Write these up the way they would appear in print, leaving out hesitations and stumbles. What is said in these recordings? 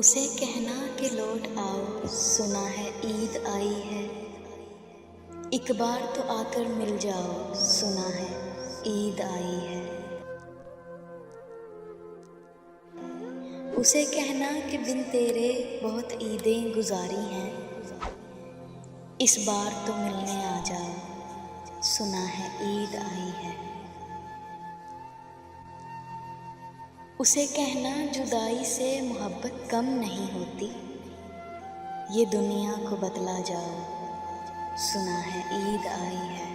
उसे कहना कि लौट आओ, सुना है ईद आई है। एक बार तो आकर मिल जाओ, सुना है ईद आई है। उसे कहना कि बिन तेरे बहुत ईदें गुजारी हैं, इस बार तो मिलने आ जाओ, सुना है ईद आई है। उसे कहना जुदाई से मोहब्बत कम नहीं होती, ये दुनिया को बतला जाओ, सुना है ईद आई है।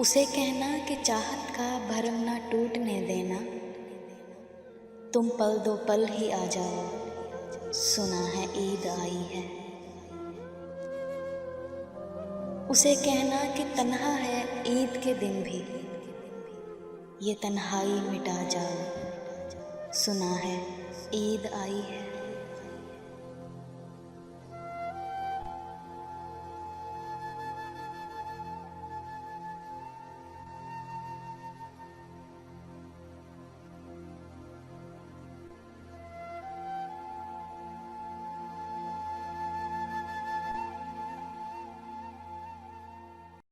उसे कहना कि चाहत का भरम ना टूटने देना, तुम पल दो पल ही आ जाओ, सुना है ईद आई है। उसे कहना कि तन्हा है ईद के दिन भी, ये तन्हाई मिटा जाओ, सुना है ईद आई है।